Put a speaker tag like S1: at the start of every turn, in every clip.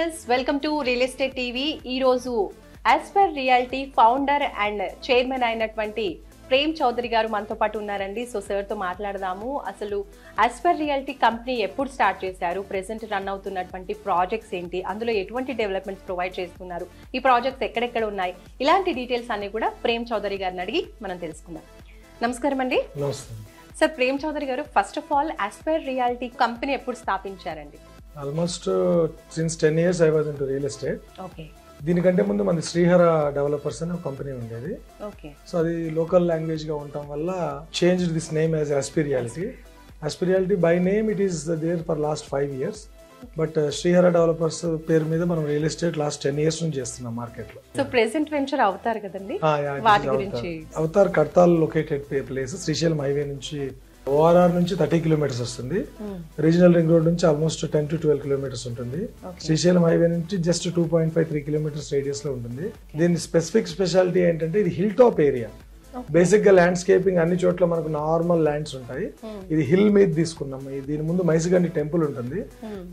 S1: Viewers welcome to real estate TV. ఈ రోజు as per reality founder and chairman అయినటువంటి ప్రేమ్ చౌదరి గారు మనతో పాటు ఉన్నారండి. సో సార్ తో మాట్లాడదాము. అసలు ఆస్పర్ రియాలిటీ కంపెనీ ఎప్పుడు స్టార్ట్ చేశారు, ప్రెసెంట్ రన్ అవుతున్నటువంటి ప్రాజెక్ట్స్ ఏంటి, అందులో ఎటువంటి డెవలప్మెంట్స్ ప్రొవైడ్ చేస్తున్నారు, ఈ ప్రాజెక్ట్స్ ఎక్కడెక్కడ ఉన్నాయి, ఇలాంటి డీటెయిల్స్ అన్ని కూడా ప్రేమ్ చౌదరి గారిని అడిగి మనం తెలుసుకుందాం. నమస్కారం అండి. సార్ ప్రేమ్ చౌదరి గారు, ఫస్ట్ ఆఫ్ ఆల్ ఆస్పర్ రియాలిటీ కంపెనీ ఎప్పుడు స్థాపించారండి?
S2: Almost since 10 years I was into real estate.
S1: Okay.
S2: దీనికంటే ముందు మన శ్రీహర డెవలపర్స్ అనే కంపెనీ ఉండేది.
S1: ఓకే.
S2: సో అది లోకల్ లాంగ్వేజ్ గా ఉండటం వల్ల చేంజ్ దిస్ నేమ్ యాజ్ ఆస్పర్ రియాలిటీ. ఆస్పర్ Reality by name it is there for last 5 years. But Srihara developers పేరు మీద మనం రియల్ ఎస్టేట్ లాస్ట్ 10 years నుంచి చేస్తున్నాం మార్కెట్ లో.
S1: సో ప్రెసెంట్ వెంచర్ అవుతారు కదండి, వాటి గురించి.
S2: Avatar Kadthal located place, Srisailam highway నుంచి ఓఆర్ఆర్ నుంచి 30 kilometers వస్తుంది. రీజనల్ రింగ్ రోడ్ నుంచి ఆల్మోస్ట్ 10 to 12 kilometers ఉంటుంది. శ్రీశైలం హైవే నుంచి జస్ట్ 2.53 kilometers రేడియస్ లో ఉంటుంది. దీని స్పెషాలిటీ ఏంటంటే ఇది హిల్ టాప్ ఏరియా. బేసిక్ గా ల్యాండ్స్కేపింగ్ అన్ని చోట్ల మనకు నార్మల్ ల్యాండ్స్ ఉంటాయి. ఇది హిల్ మీద తీసుకున్నాం. దీని ముందు మైసిగండి టెంపుల్ ఉంటుంది.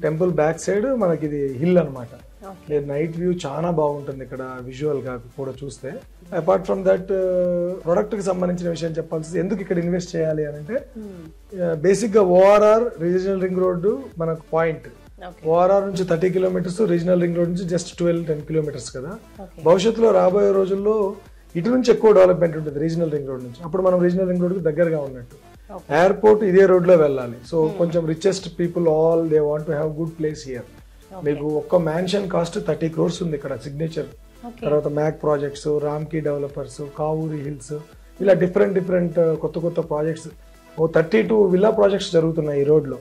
S2: టెంపుల్ బ్యాక్ సైడ్ మనకి ఇది హిల్ అనమాట. నైట్ వ్యూ చాలా బాగుంటుంది ఇక్కడ విజువల్ గా కూడా చూస్తే. అపార్ట్ ఫ్రమ్ దట్ ప్రొడక్ట్ కి సంబంధించిన విషయం చెప్పాల్సింది, ఎందుకు ఇక్కడ ఇన్వెస్ట్ చేయాలి అని అంటే బేసిక్ గా ఓఆర్ఆర్ రీజనల్ రింగ్ రోడ్డు మనకు పాయింట్. ఓఆర్ఆర్ నుంచి 30 kilometers, రీజనల్ రింగ్ రోడ్ నుంచి జస్ట్ 10 kilometers కదా. భవిష్యత్తులో రాబోయే రోజుల్లో ఇటు నుంచి ఎక్కువ డెవలప్మెంట్ ఉంటుంది రీజనల్ రింగ్ రోడ్ నుంచి. అప్పుడు మనం రీజనల్ రింగ్ రోడ్ కి దగ్గరగా ఉన్నట్టు. ఎయిర్పోర్ట్ ఇదే రోడ్ లో వెళ్ళాలి. సో కొంచెం richest people all they want to have good place here. మీకు ఒక్క మ్యాన్షన్ కాస్ట్ 30 crores ఉంది ఇక్కడ సిగ్నేచర్. తర్వాత MAK projects, Ramky developers, Kavuri hills, ఇలా డిఫరెంట్ కొత్త ప్రాజెక్ట్స్ 32 విల్లా ప్రాజెక్ట్స్ జరుగుతున్నాయి ఈ రోడ్ లో.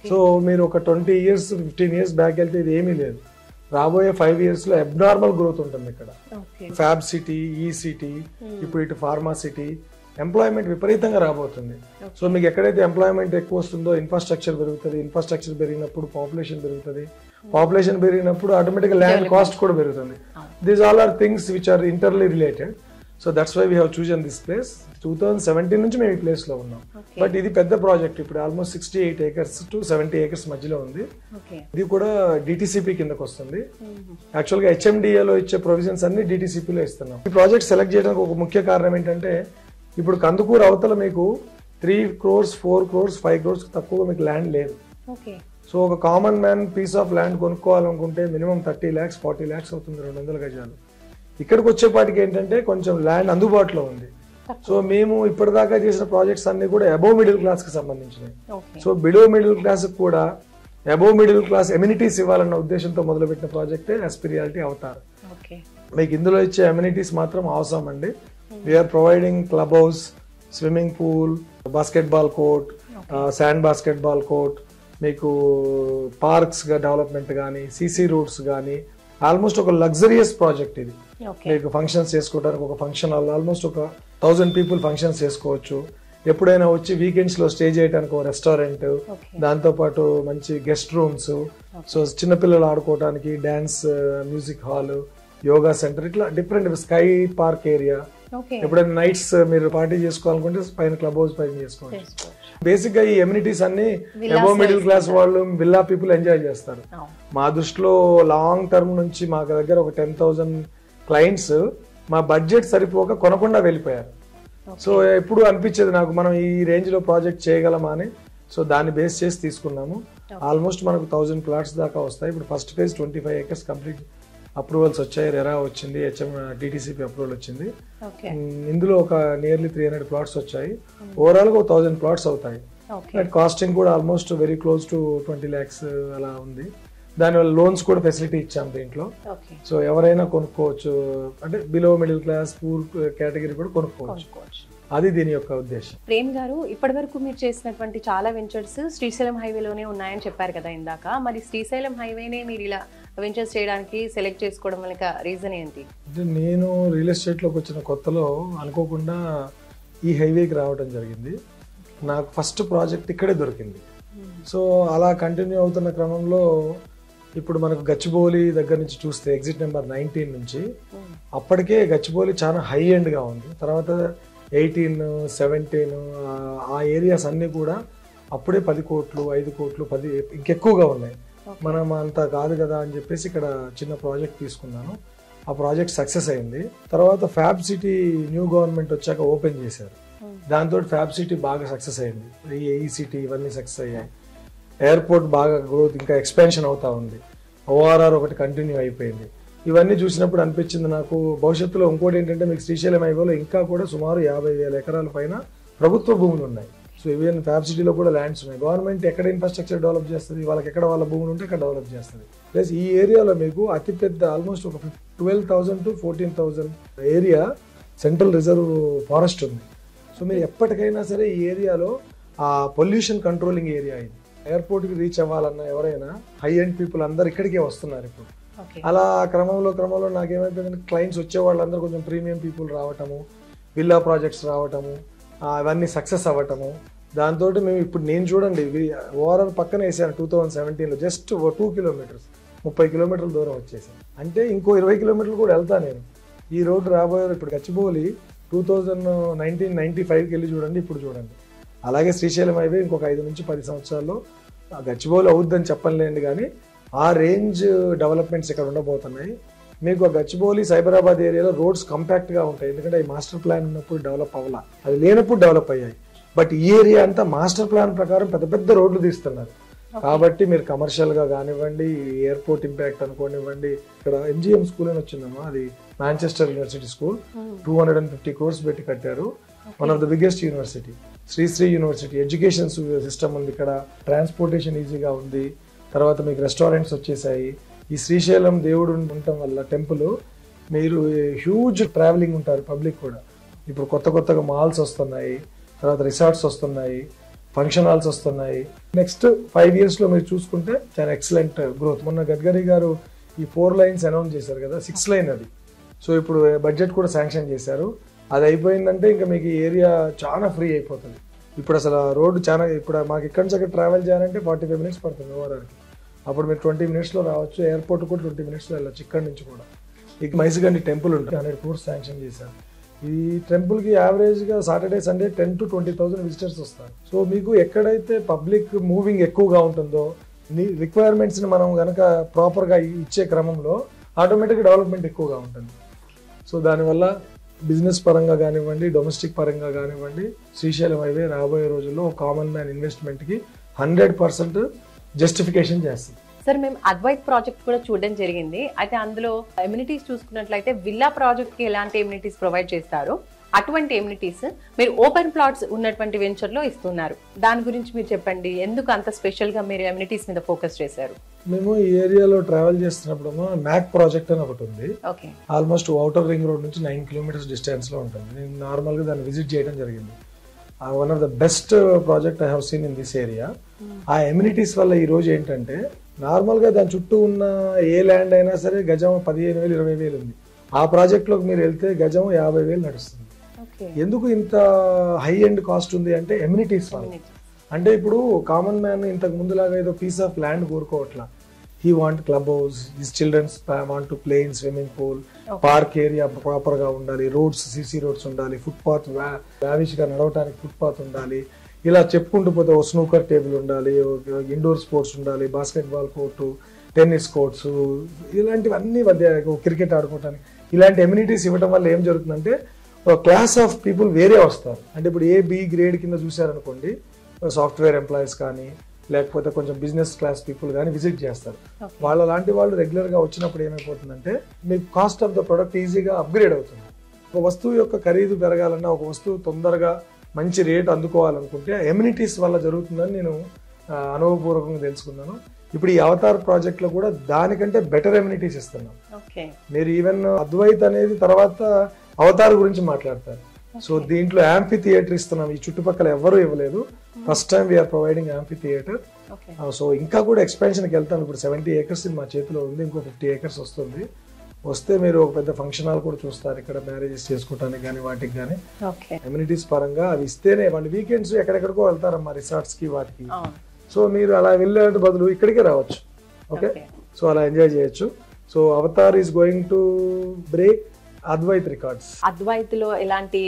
S2: సో మీరు ఒక 20 years 15 years బ్యాక్ వెళ్తే ఇది ఏమీ లేదు. రాబోయే 5 years లో అబ్నార్మల్ గ్రోత్ ఉంటుంది ఇక్కడ. ఫ్యాబ్ సిటీ, ఈ సిటీ, ఇప్పుడు ఇటు ఫార్మా సిటీ, ఎంప్లాయ్మెంట్ విపరీతంగా రాబోతుంది. సో మీకు ఎక్కడైతే ఎంప్లాయ్మెంట్ ఎక్కువ వస్తుందో ఇన్ఫ్రాస్ట్రక్చర్ పెరుగుతుంది. ఇన్ఫ్రాస్ట్రక్చర్ పెరిగినప్పుడు పాపులేషన్ పెరుగుతుంది. పాపులేషన్ పెరిగినప్పుడు ఆటోమేటిక్గా ల్యాండ్ కాస్ట్ కూడా పెరుగుతుంది. These all are things which are entirely related. So that's why we have chosen this place. 2017 నుంచి మేము ఈ ప్లేస్ లో ఉన్నాం. బట్ ఇది పెద్ద ప్రాజెక్ట్. ఇప్పుడు ఆల్మోస్ట్ 68 acres to 70 acres మధ్యలో ఉంది. ఇది కూడా డిటిసిపి కిందకు వస్తుంది. యాక్చువల్ గా HMDA లో ఇచ్చే ప్రొవిజన్స్ అన్ని DTCP లో ఇస్తున్నాం. ఈ ప్రాజెక్ట్ సెలెక్ట్ చేయడానికి ఒక ముఖ్య కారణం ఏంటంటే ఇప్పుడు కందుకూరు అవతల మీకు 3 crores 4 crores 5 crores తక్కువ మీకు ల్యాండ్ లేదు. సో ఒక common man piece of land కొనుక్కోవాలనుకుంటే మినిమం 30 lakhs 40 lakhs అవుతుంది, 200 గజాలు. ఇక్కడికి వచ్చేపాటికి ఏంటంటే కొంచెం ల్యాండ్ అందుబాటులో ఉంది. సో మేము ఇప్పటిదాకా చేసిన ప్రాజెక్ట్స్ అన్ని కూడా అబోవ్ మిడిల్ క్లాస్ కి సంబంధించినవి. సో బిలో మిడిల్ క్లాస్ కూడా అబోవ్ మిడిల్ క్లాస్ ఎమ్యూనిటీస్ ఇవ్వాలన్న ఉద్దేశంతో మొదలుపెట్టిన ప్రాజెక్టే ఆస్పర్ రియాలిటీ అవతార్. మీకు ఇందులో ఇచ్చే ఎమ్యూనిటీస్ మాత్రం అవసరం అండి. We are providing club house, swimming pool, basketball court, sand basketball court, మీకు పార్క్స్ డెవలప్మెంట్ కానీ, సిసి రోడ్స్ కానీ, ఆల్మోస్ట్ ఒక లగ్జరియస్ ప్రాజెక్ట్ ఇది. మీకు ఫంక్షన్స్ చేసుకోవడానికి ఒక ఫంక్షన్ హాల్, ఆల్మోస్ట్ ఒక 1000 people ఫంక్షన్స్ చేసుకోవచ్చు. ఎప్పుడైనా వచ్చి వీకెండ్స్ లో స్టే చేయడానికి ఒక రెస్టారెంట్, దాంతో పాటు మంచి గెస్ట్ రూమ్స్, సో చిన్నపిల్లలు ఆడుకోవడానికి dance, music hall, yoga centre, ఇట్లా డిఫరెంట్ స్కై పార్క్ ఏరియా. ఎప్పుడైనా నైట్స్ మీరు పార్టీ చేసుకోవాలనుకుంటే పైన క్లబ్ హౌస్ పైన చేసుకోవచ్చు. బేసిక్ గా ఈ ఎమ్యూనిటీస్ అన్ని అబోవ్ మిడిల్ క్లాస్ వాళ్ళు, విల్లా పీపుల్ ఎంజాయ్ చేస్తారు. మా దృష్టిలో లాంగ్ టర్మ్ నుంచి మాకు దగ్గర ఒక 10,000 clients మా బడ్జెట్ సరిపోక కొనకుండా వెళ్ళిపోయారు. సో ఎప్పుడు అనిపించేది నాకు మనం ఈ రేంజ్ లో ప్రాజెక్ట్ చేయగలమా అని. సో దాన్ని బేస్ చేసి తీసుకున్నాము. ఆల్మోస్ట్ మనకు 1000 plots దాకా వస్తాయి. ఇప్పుడు first phase 25 acres complete approvals వచ్చాయి. రెరా వచ్చింది, DTCP అప్రూవల్ వచ్చింది. ఇందులో ఒక నియర్లీ 300 plots వచ్చాయి. ఓవరాల్ గా 1000 plots అవుతాయి. కాస్టింగ్ కూడా almost very close to 20 lakhs అలా ఉంది. దానివల్ల లోన్స్ కూడా ఫెసిలిటీ ఇచ్చాం దీంట్లో. సో ఎవరైనా కొనుక్కోవచ్చు, అంటే below middle class poor category కూడా కొనుక్కోవచ్చు. అది దీని యొక్క ఉద్దేశం.
S1: ప్రేమ్ గారు, ఇప్పటి వరకు మీరు చేసినటువంటి చాలా వెంచర్స్ శ్రీశైలం హైవేలోనే ఉన్నాయని చెప్పారు కదా ఇందాక. మరి శ్రీశైలం హైవేనే మీరు ఇలా వెంచర్స్ చేయడానికి సెలెక్ట్ చేసుకోవడం వల్ల రీజన్ ఏంటి?
S2: నేను రియల్ ఎస్టేట్ లోకి వచ్చిన కొత్తలో అనుకోకుండా ఈ హైవేకి రావడం జరిగింది. నాకు ఫస్ట్ ప్రాజెక్ట్ ఇక్కడే దొరికింది. సో అలా కంటిన్యూ అవుతున్న క్రమంలో ఇప్పుడు మనకు గచ్చిబౌలి దగ్గర నుంచి చూస్తే ఎగ్జిట్ నెంబర్ 19 నుంచి అప్పటికే గచ్చిబౌలి చాలా హై ఎండ్ గా ఉంది. తర్వాత 18, 17 ఆ ఏరియాస్ అన్ని కూడా అప్పుడే 10 కోట్లు 5 కోట్లు 10 ఇంకెక్కువగా ఉన్నాయి. మనం అంత కాదు కదా అని చెప్పేసి ఇక్కడ చిన్న ప్రాజెక్ట్ తీసుకున్నాను. ఆ ప్రాజెక్ట్ సక్సెస్ అయింది. తర్వాత ఫ్యాబ్ సిటీ న్యూ గవర్నమెంట్ వచ్చాక ఓపెన్ చేశారు. దాంతో ఫ్యాబ్ సిటీ బాగా సక్సెస్ అయింది. ఈ సిటీ ఇవన్నీ సక్సెస్ అయ్యాయి. ఎయిర్పోర్ట్ బాగా గ్రోత్ ఇంకా ఎక్స్పాన్షన్ అవుతా ఉంది. ఓఆర్ఆర్ ఒకటి కంటిన్యూ అయిపోయింది. ఇవన్నీ చూసినప్పుడు అనిపించింది నాకు భవిష్యత్తులో ఇంకోటి ఏంటంటే మీకు శ్రీశైలం హైవేలో ఇంకా కూడా సుమారు 50,000 ఎకరాల పైన ప్రభుత్వ భూములు ఉన్నాయి. సో ఈవెన్ ఫ్యాబ్ సిటీలో కూడా ల్యాండ్స్ ఉన్నాయి. గవర్నమెంట్ ఎక్కడ ఇన్ఫ్రాస్ట్రక్చర్ డెవలప్ చేస్తుంది, వాళ్ళకి ఎక్కడ వాళ్ళ భూములు ఉంటే అక్కడ డెవలప్ చేస్తుంది. ప్లస్ ఈ ఏరియాలో మీకు అతిపెద్ద ఆల్మోస్ట్ ఒక 12,000 to 14,000 area central reserve forest ఉంది. సో మీరు ఎప్పటికైనా సరే ఈ ఏరియాలో ఆ పొల్యూషన్ కంట్రోలింగ్ ఏరియా ఇది. ఎయిర్పోర్ట్కి రీచ్ అవ్వాలన్నా ఎవరైనా హై ఎండ్ పీపుల్ అందరు ఇక్కడికే వస్తున్నారు ఇప్పుడు. అలా క్రమంలో నాకేమైపోయిందంటే క్లయింట్స్ వచ్చే వాళ్ళందరూ కొంచెం ప్రీమియం పీపుల్ రావటము, విల్లా ప్రాజెక్ట్స్ రావటము, అవన్నీ సక్సెస్ అవ్వటము. దాంతో మేము ఇప్పుడు నేను చూడండి ఓఆర్ఆర్ పక్కన వేసాను 2017లో జస్ట్ 2 కిలోమీటర్స్ 30 కిలోమీటర్ల దూరం వచ్చేసాను. అంటే ఇంకో 20 కిలోమీటర్లు కూడా వెళ్తా నేను. ఈ రోడ్డు రాబోయే ఇప్పుడు గచ్చిబౌలి 1995కి వెళ్ళి చూడండి, ఇప్పుడు చూడండి. అలాగే శ్రీశైలం హైవే ఇంకొక 5 నుంచి 10 సంవత్సరాల్లో గచ్చిబౌలి అవుద్దని చెప్పలేండి, కానీ ఆ రేంజ్ డెవలప్మెంట్స్ ఇక్కడ ఉండబోతున్నాయి. మీకు ఆ గచ్చిబౌలి సైబరాబాద్ ఏరియాలో రోడ్స్ కంపాక్ట్గా ఉంటాయి, ఎందుకంటే ఈ మాస్టర్ ప్లాన్ ఉన్నప్పుడు డెవలప్ అవ్వాల, అది లేనప్పుడు డెవలప్ అయ్యాయి. బట్ ఈ ఏరియా అంతా మాస్టర్ ప్లాన్ ప్రకారం పెద్ద పెద్ద రోడ్లు తీస్తున్నారు. కాబట్టి మీరు కమర్షియల్గా కానివ్వండి, ఎయిర్పోర్ట్ ఇంపాక్ట్ అనుకోనివ్వండి. ఇక్కడ ఎంజిఎం స్కూల్ అని వచ్చిందమ్మా, అది మాంచెస్టర్ యూనివర్సిటీ స్కూల్. 250 crores పెట్టి కట్టారు. One of the biggest university. Shri university education system ఉంది ఇక్కడ. ట్రాన్స్పోర్టేషన్ ఈజీగా ఉంది. తర్వాత మీకు రెస్టారెంట్స్ వచ్చేసాయి. ఈ శ్రీశైలం దేవుడు ఉండటం వల్ల టెంపుల్ మీరు హ్యూజ్ ట్రావెలింగ్ ఉంటారు పబ్లిక్ కూడా. ఇప్పుడు కొత్తగా మాల్స్ వస్తున్నాయి, తర్వాత రిసార్ట్స్ వస్తున్నాయి, ఫంక్షన్ హాల్స్ వస్తున్నాయి. నెక్స్ట్ 5 yearsలో మీరు చూసుకుంటే చాలా ఎక్సలెంట్ గ్రోత్. మొన్న గడ్కరీ గారు ఈ 4 lanes అనౌన్స్ చేశారు కదా, 6th lane అది. సో ఇప్పుడు బడ్జెట్ కూడా శాంక్షన్ చేశారు. అది అయిపోయిందంటే ఇంకా మీకు ఈ ఏరియా చాలా ఫ్రీ అయిపోతుంది. ఇప్పుడు అసలు రోడ్డు చాలా, ఇప్పుడు మాకు ఇక్కడి నుంచి అక్కడ ట్రావెల్ చేయాలంటే 45 minutes పడుతుంది ఓవరాల్కి. అప్పుడు మీరు 20 minutesలో రావచ్చు. ఎయిర్పోర్ట్ కూడా 20 minutesలో వెళ్ళచ్చు ఇక్కడి నుంచి కూడా. ఇక మైసిగండి టెంపుల్ ఉంటుంది, 100 crores శాంక్షన్ చేశారు. ఈ టెంపుల్కి యావరేజ్గా సాటర్డే సండే 10 to 20,000 విజిటర్స్ వస్తారు. సో మీకు ఎక్కడైతే పబ్లిక్ మూవింగ్ ఎక్కువగా ఉంటుందో, రిక్వైర్మెంట్స్ని మనం కనుక ప్రాపర్గా ఇచ్చే క్రమంలో ఆటోమేటిక్గా డెవలప్మెంట్ ఎక్కువగా ఉంటుంది. సో దానివల్ల బిజినెస్ పరంగా కానివ్వండి, డొమెస్టిక్ పరంగా కానివ్వండి, శ్రీశైలం హైవే రాబోయే రోజుల్లో కామన్ మ్యాన్ ఇన్వెస్ట్మెంట్కి 100% జస్టిఫికేషన్ చేస్తుంది.
S1: సార్, మేము అద్వైత్ ప్రాజెక్ట్ కూడా చూడడం జరిగింది. అయితే అందులో ఎమ్యూనిటీస్ చూసుకున్నట్లయితే విల్లా ప్రాజెక్ట్ కి ఎలాంటి ఎమ్యూనిటీస్ ప్రొవైడ్ చేస్తారో అటువంటి ఎమ్యూనిటీస్ మీరు ఓపెన్ ప్లాట్స్ ఉన్నటువంటి వెంచర్ లో ఇస్తున్నారు. దాని గురించి మీరు చెప్పండి, ఎందుకు అంత స్పెషల్ గా మీరు ఎమ్యూనిటీస్ మీద ఫోకస్ చేశారు?
S2: మేము ఈ ఏరియాలో ట్రావెల్ చేస్తున్నప్పుడు మ్యాక్ ప్రాజెక్ట్ అని ఒకటి ఉంది. ఆల్మోస్ట్ ఔటర్ రింగ్ రోడ్ నుంచి 9 kilometers డిస్టెన్స్ లో ఉంటుంది. నేను నార్మల్ గా దాన్ని విజిట్ చేయడం జరిగింది. One of the best project I have seen in this area. ఆ ఎమ్యూనిటీస్ వల్ల ఈ రోజు ఏంటంటే నార్మల్ గా దాని చుట్టూ ఉన్న ఏ ల్యాండ్ అయినా సరే గజం 15,000 20,000 ఉంది. ఆ ప్రాజెక్ట్ లోకి మీరు వెళ్తే గజం 50,000 నడుస్తుంది. ఎందుకు ఇంత హై ఎండ్ కాస్ట్ ఉంది అంటే ఎమ్యూనిటీస్ వల్ల. అంటే ఇప్పుడు కామన్ మ్యాన్ ఇంతకు ముందులాగా ఏదో పీస్ ఆఫ్ ల్యాండ్ కోరుకోవట్లా. He want clubhouse, his childrens want to play in swimming pool, park area proper గా ఉండాలి, రోడ్స్ సిసి రోడ్స్ ఉండాలి, ఫుట్ పాత్ లావిష్ గా నడవడానికి ఫుట్ పాత్ ఉండాలి. ఇలా చెప్పుకుంటూ పోతే ఓ స్నూకర్ టేబుల్ ఉండాలి, ఇండోర్ స్పోర్ట్స్ ఉండాలి, బాస్కెట్బాల్ కోర్టు, టెన్నిస్ కోర్ట్స్, ఇలాంటివన్నీ క్రికెట్ ఆడుకోవటానికి ఇలాంటి ఎమ్యూనిటీస్ ఇవ్వడం వల్ల ఏం జరుగుతుందంటే ఒక క్లాస్ ఆఫ్ పీపుల్ వేరే వస్తారు. అంటే ఇప్పుడు A-B గ్రేడ్ కింద చూసారనుకోండి, సాఫ్ట్వేర్ ఎంప్లాయీస్ కానీ లేకపోతే కొంచెం బిజినెస్ క్లాస్ పీపుల్ కానీ విజిట్ చేస్తారు. వాళ్ళ లాంటి వాళ్ళు రెగ్యులర్ గా వచ్చినప్పుడు ఏమైపోతుందంటే మీకు కాస్ట్ ఆఫ్ ద ప్రొడక్ట్ ఈజీగా అప్గ్రేడ్ అవుతుంది. ఒక వస్తువు యొక్క ఖరీదు పెరగాలన్నా, ఒక వస్తువు తొందరగా మంచి రేట్ అందుకోవాలనుకుంటే ఎమ్యూనిటీస్ వల్ల జరుగుతుందని నేను అనుభవపూర్వకంగా తెలుసుకున్నాను. ఇప్పుడు ఈ అవతార్ ప్రాజెక్ట్ లో కూడా దానికంటే బెటర్ ఎమ్యూనిటీస్ ఇస్తున్నాం. మీరు ఈవెన్ అద్వైత్ అనేది తర్వాత అవతార్ గురించి మాట్లాడతారు. సో దీంట్లో యాంఫీ థియేటర్ ఇస్తున్నాం. ఈ చుట్టుపక్కల ఎవరు ఇవ్వలేదు. First time we are providing amphitheatre. So ఇంకా కూడా ఎక్స్పాన్షన్కి వెళ్తాం. ఇప్పుడు 70 acres మా చేతిలో ఉంది, ఇంకో 50 acres వస్తుంది. వస్తే మీరు ఒక పెద్ద ఫంక్షన్ హాల్ కూడా చూస్తారు ఇక్కడ, మ్యారేజెస్ చేసుకోవడానికి కానీ వాటికి కానీ. ఎమ్యూనిటీస్ పరంగా అవి ఇస్తేనే వాళ్ళు వీకెండ్స్ ఎక్కడెక్కడికో వెళ్తారమ్మా, రిసార్ట్స్ కి వాటికి. సో మీరు అలా వెళ్ళే బదులు ఇక్కడికే రావచ్చు. ఓకే, సో అలా ఎంజాయ్ చేయొచ్చు. So Avatar is going to break Advaith records.
S1: అద్వైత్లో ఎలాంటి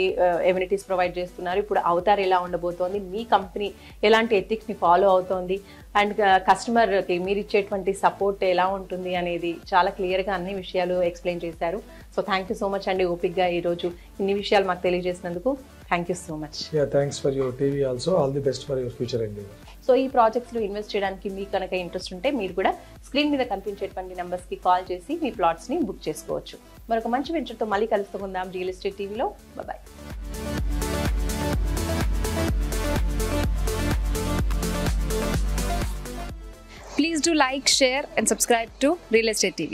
S1: ఎమ్యూనిటీస్ ప్రొవైడ్ చేస్తున్నారు, ఇప్పుడు అవతార్ ఎలా ఉండబోతోంది, మీ కంపెనీ ఎలాంటి ఎథిక్స్ని ఫాలో అవుతోంది, అండ్ కస్టమర్కి మీరు ఇచ్చేటువంటి సపోర్ట్ ఎలా ఉంటుంది అనేది చాలా క్లియర్గా అన్ని విషయాలు ఎక్స్ప్లెయిన్ చేశారు. So thank you so much అండి, ఓపిక్గా ఈరోజు ఇన్ని విషయాలు మాకు తెలియజేసినందుకు thank you so much.
S2: Thanks for your TV also. All the best for your future అండి.
S1: సో ఈ ప్రాజెక్ట్స్లో ఇన్వెస్ట్ చేయడానికి మీకు కనుక ఇంట్రెస్ట్ ఉంటే మీరు కూడా స్క్రీన్ మీద కనిపించేటువంటి నెంబర్స్కి కాల్ చేసి మీ ప్లాట్స్ని బుక్ చేసుకోవచ్చు. మరొక మంచి వెంచర్తో మళ్ళీ కలుసుకుందాం రియల్ ఎస్టేట్ టీవీలో. Bye.
S3: Please do like, share and subscribe to Real Estate TV.